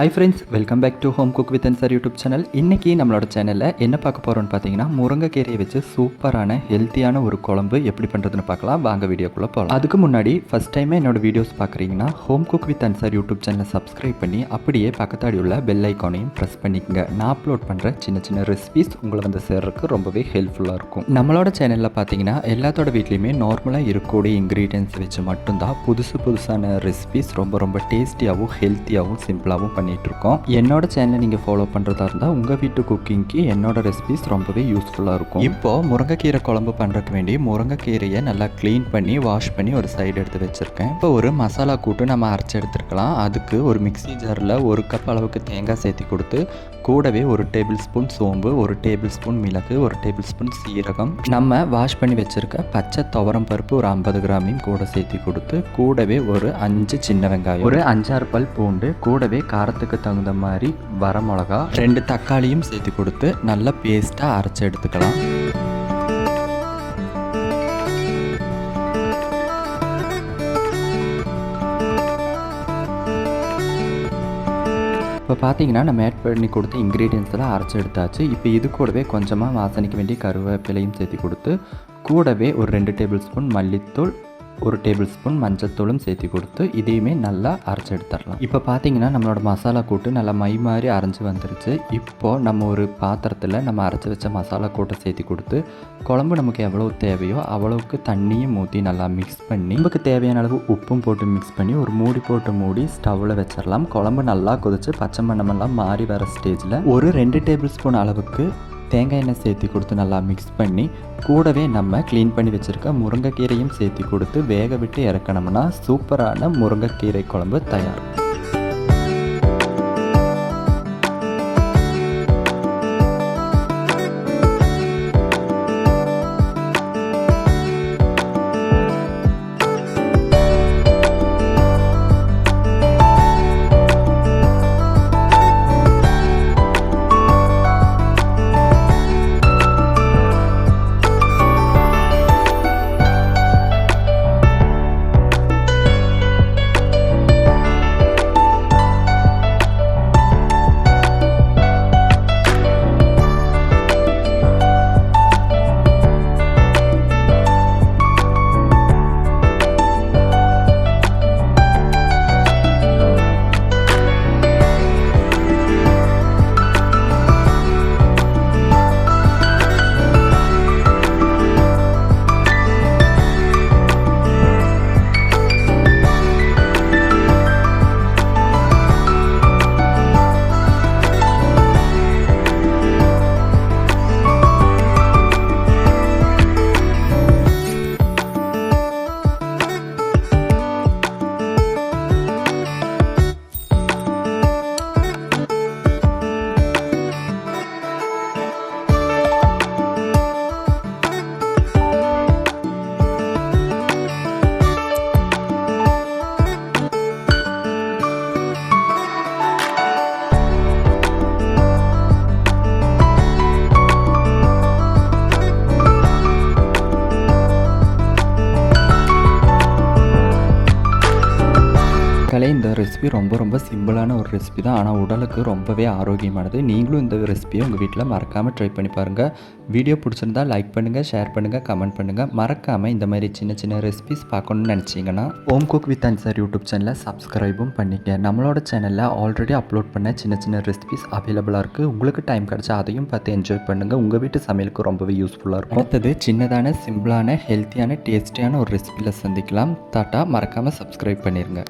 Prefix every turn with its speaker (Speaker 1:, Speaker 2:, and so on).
Speaker 1: High friends, welcome back to home cook with Ansar YouTube channel. இன்றைக்கி நம்மளோட சேனலில் என்ன பார்க்க போகிறோன்னு பார்த்தீங்கன்னா, முருங்கைக்கீரையை வச்சு சூப்பரான ஹெல்த்தியான ஒரு குழம்பு எப்படி பண்ணுறதுன்னு பார்க்கலாம். வாங்க வீடியோக்குள்ளே போகலாம். அதுக்கு முன்னாடி ஃபஸ்ட் டைமே என்னோட வீடியோஸ் பார்க்குறீங்கன்னா home cook with Ansar YouTube சேனலை சப்ஸ்கிரைப் பண்ணி அப்படியே பக்கத்தாடி உள்ள பெல் ஐக்கானையும் ப்ரெஸ் பண்ணிக்கங்க. நான் அப்லோட் பண்ணுற சின்ன சின்ன ரெசிபிஸ் உங்களை வந்து சேர்றதுக்கு ரொம்பவே ஹெல்ப்ஃபுல்லாக இருக்கும். நம்மளோட சேனலில் பார்த்தீங்கன்னா எல்லாத்தோட வீட்லேயுமே நார்மலாக இருக்கக்கூடிய இன்க்ரீடியன்ஸ் வச்சு மட்டும்தான் புதுசான ரெசிபிஸ் ரொம்ப டேஸ்டியாகவும் ஹெல்த்தியாகவும் சிம்பிளாகவும் பண்ணிகிட்ருக்கோம். என்னோட சேனலை நீங்கள் ஃபாலோ பண்ணுறதா இருந்தால் உங்கள் வீட்டு குக்கிங்க்கு என்னோட ரெசிபிஸ் ரொம்பவே யூஸ்ஃபுல்லாக இருக்கும். இப்போது முருங்கைக்கீரை குழம்பு பண்ணுறதுக்கு வேண்டி முருங்கைக்கீரையை நல்லா க்ளீன் பண்ணி வாஷ் பண்ணி ஒரு சைடு எடுத்து வச்சுருக்கேன். இப்போ ஒரு மசாலா கூட்டு நம்ம அரைச்சி எடுத்துருக்கலாம். அதுக்கு ஒரு மிக்ஸி ஜாரில் 1 கப் அளவுக்கு தேங்காய் சேர்த்து கொடுத்து கூடவே 1 டேபிள் ஸ்பூன் சோம்பு, 1 டேபிள் ஸ்பூன் மிளகு, 1 டேபிள் ஸ்பூன் சீரகம், நம்ம வாஷ் பண்ணி வச்சுருக்க பச்சை துவரம் பருப்பு ஒரு 50 கிராமையும் கூட சேர்த்து கொடுத்து கூடவே ஒரு 5 சின்ன வெங்காயம், ஒரு 5-6 பல் பூண்டு, கூடவே காரத்துக்கு தகுந்த மாதிரி வர மிளகா, 2 தக்காளியும் சேர்த்து கொடுத்து நல்லா பேஸ்ட்டாக அரைச்சி எடுத்துக்கலாம். இப்போ பார்த்தீங்கன்னா நம்ம ஆட் பண்ணி கொடுத்த இன்க்ரீடியன்ஸ் எல்லாம் அரைச்சி எடுத்தாச்சு. இப்போ இது கூடவே கொஞ்சமாக வாசனைக்கு வேண்டிய கருவேப்பிலையும் சேர்த்து கொடுத்து கூடவே ஒரு 2 டேபிள் ஸ்பூன் மல்லித்தூள், 1 டேபிள் ஸ்பூன் மஞ்சள் தூளும் சேர்த்து கொடுத்து இதையுமே நல்லா அரைச்சி எடுத்துடலாம். இப்போ பார்த்தீங்கன்னா நம்மளோட மசாலா கூட்டு நல்லா மை மாதிரி அரைஞ்சி வந்துருச்சு. இப்போது நம்ம ஒரு பாத்திரத்தில் நம்ம அரைச்சி வச்ச மசாலா கூட்டை சேர்த்து கொடுத்து குழம்பு நமக்கு எவ்வளோ தேவையோ அவ்வளவுக்கு தண்ணியும் ஊற்றி நல்லா மிக்ஸ் பண்ணி நமக்கு தேவையான அளவு உப்பும் போட்டு மிக்ஸ் பண்ணி ஒரு மூடி போட்டு மூடி ஸ்டவ்வில் வச்சிடலாம். குழம்பு நல்லா கொதிச்சு பச்சை மண்ணமெல்லாம் மாறி வர ஸ்டேஜில் ஒரு 2 டேபிள் ஸ்பூன் அளவுக்கு தேங்காய் எண்ணெய் சேர்த்து கொடுத்து நல்லா மிக்ஸ் பண்ணி கூடவே நம்ம க்ளீன் பண்ணி வச்சுருக்க முருங்கைக்கீரையும் சேர்த்து கொடுத்து வேக விட்டு இறக்கணும்னா சூப்பரான முருங்கைக்கீரை குழம்பு தயார். இந்த ரெசிபி ரொம்ப சிம்பிளான ஒரு ரெசிபி தான், ஆனால் உடலுக்கு ரொம்பவே ஆரோக்கியமானது. நீங்களும் இந்த ரெசிபியை உங்கள் வீட்டில் மறக்காமல் ட்ரை பண்ணி பாருங்கள். வீடியோ பிடிச்சிருந்தால் லைக் பண்ணுங்கள், ஷேர் பண்ணுங்கள், கமெண்ட் பண்ணுங்கள். மறக்காமல் இந்த மாதிரி சின்ன ரெசிபிஸ் பார்க்கணுன்னு நினச்சிங்கன்னா home cook with Ansar YouTube சேனலை சப்ஸ்கிரைபும் பண்ணிக்க. நம்மளோட சேனலில் ஆல்ரெடி அப்லோட் பண்ண சின்ன ரெசிபிஸ் அவைலபிளாக இருக்குது. உங்களுக்கு டைம் கிடச்சா அதையும் பார்த்து என்ஜாய் பண்ணுங்கள். உங்கள் வீட்டு சமையலுக்கு ரொம்பவே யூஸ்ஃபுல்லாக இருக்கும். அடுத்தது சின்னதான சிம்பிளான ஹெல்த்தியான டேஸ்டியான ஒரு ரெசிபியில் சந்திக்கலாம். டாட்டா. மறக்காமல் சப்ஸ்கிரைப் பண்ணிடுங்க.